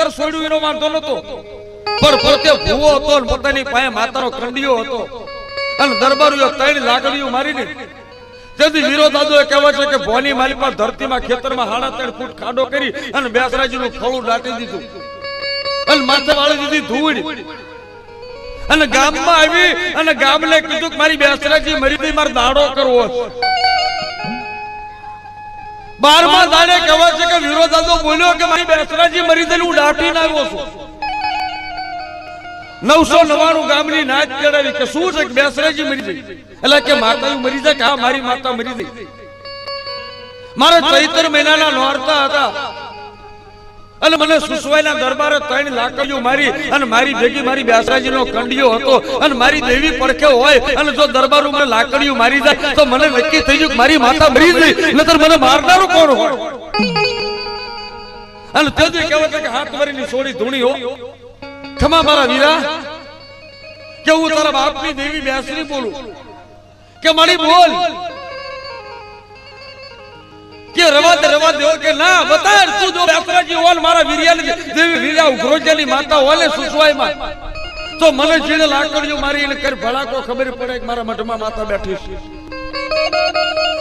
ખેતર છોડ્યું એનો વાંધો નતો, પણ પોતે ભૂવો હતો અને પોતાની પાસે માતાનો કંડિયો હતો અને દરબારીઓ 3 લાકડીઓ મારીને તેથી વીરો દાદોએ કહેવા છે કે ભોની મારી પર ધરતીમાં ખેતરમાં 3.5 ફૂટ ખાડો કરી અને બેસરાજીનું ફળું દાટી દીધું અને માથે વાળી દીધી ધૂળ અને ગામમાં આવી અને ગામને કીધું કે મારી બેસરાજી મરી ગઈ, મારે દાડો કરવો છે. 12મા દાડે કહેવા છે કે વીરો દાદો બોલ્યો કે મારી બેસરાજી મરી ગઈ, હું દાટીને આવ્યો છું. 999 ગામની નાચ ચડાવી કે શું છે કે બેસરાજી મરી ગઈ, એટલે કે માતા મરી જાય કે હા મારી માતા મરી ગઈ. મારે ચૈત્ર મહિનાના નોરતા હતા અને મને સુસવાઈના દરબારે 3 લાકડીઓ મારી અને મારી ભેગી મારી બેસરાજીનો કંડિયો હતો અને મારી દેવી પડખે હોય અને જો દરબારો મને લાકડીઓ મારી જાય તો મને નક્કી થઈ ગયું કે મારી માતા મરી ગઈ, નતર મને મારનારો કોણ હોય. અને તેથી કહેવાય છે કે હાથ ભરીની સોડી ધૂણી હો ખમા મારા વીરા, કે હું તારા બાપની દેવી બેસરી બોલું કે મારી બોલ કે રવા દે કે ના બતા તું જો બેસરાજી ઓલ મારા વીરિયાની દેવી વીરા ઉઘરોજાની માતા ઓલે સુસવાઈમાં તો મને જીણે લાકડીઓ મારી એને કર ભડાકો ખબર પડે કે મારા મઠમાં માતા બેઠી છે.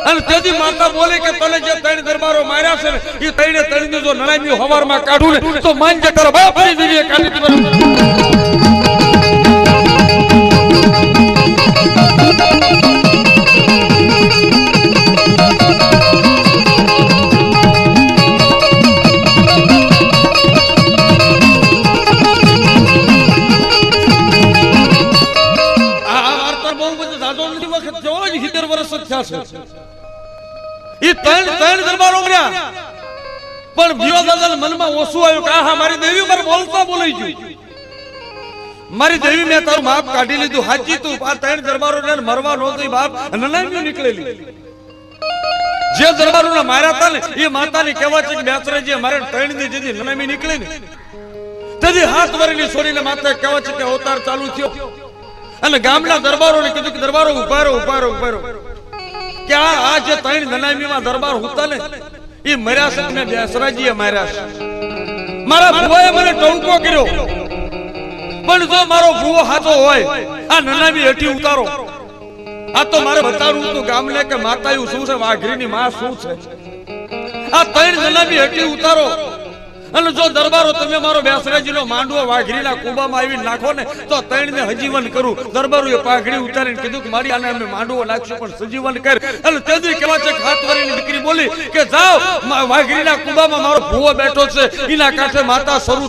અને તેથી માતા બોલે કે તને જે 3 દરબારો માર્યા છે ને એ 3 ની જો નણામી હવારમાં કાઢું ને તો માન જે તારા બાપની દેવીએ કાઢી દીધું. એ 3 દરબારો મળ્યા પણ વીરો દાદાના મનમાં ઓછું આવ્યું કે આહા મારી દેવી મારે બોલતા બોલાઈ ગયું, મારી દેવી મેં તારું માપ કાઢી લીધું. હાચી તું આ 3 દરબારોને મરવા નહોતો બાપ નનામી નીકળેલી. જે દરબારોને માર્યા હતા ને એ માતાની કહેવા છે કે બેસરાજી મારે 3 ની જેથી નનામી નીકળી ને તેથી હાથ ભરીને છોડીને માતા કહેવા છે કે અવતાર ચાલુ થયો અને ગામના દરબારોને કીધું કે દરબારો ઉભા રહો કે આ જે 3 નનામીમાં દરબાર હતા ને એ મર્યા છે ને બેસરાજીએ માર્યા છે. મારા ભુવાએ મને ટોકો કર્યો પણ જો મારો ભુવો સાચો હોય આ નનામી હેઠી ઉતારો. આ તો મારે બતાડવું તો ગામને કે માતાયું શું છે, વાઘરીની માં શું છે. આ 3 નનામી હેઠી ઉતારો અને જો દરબારો તમે મારો બેસરાજીનો માંડવો વાઘરીના કુબામાં આવી નાખો ને તો 3 ને હજીવન કરું. દરબારોએ પાઘડી ઉતારીને કીધું કે મારી આને અમે માંડવો નાખશું પણ સજીવન કર. અને તેથી કહેવા છે હાથ ભરીની દીકરી બોલી કે જાઓ વાઘરીના કુબામાં મારો ભુવો બેઠો છે, એના કાંઠે માતા શરૂ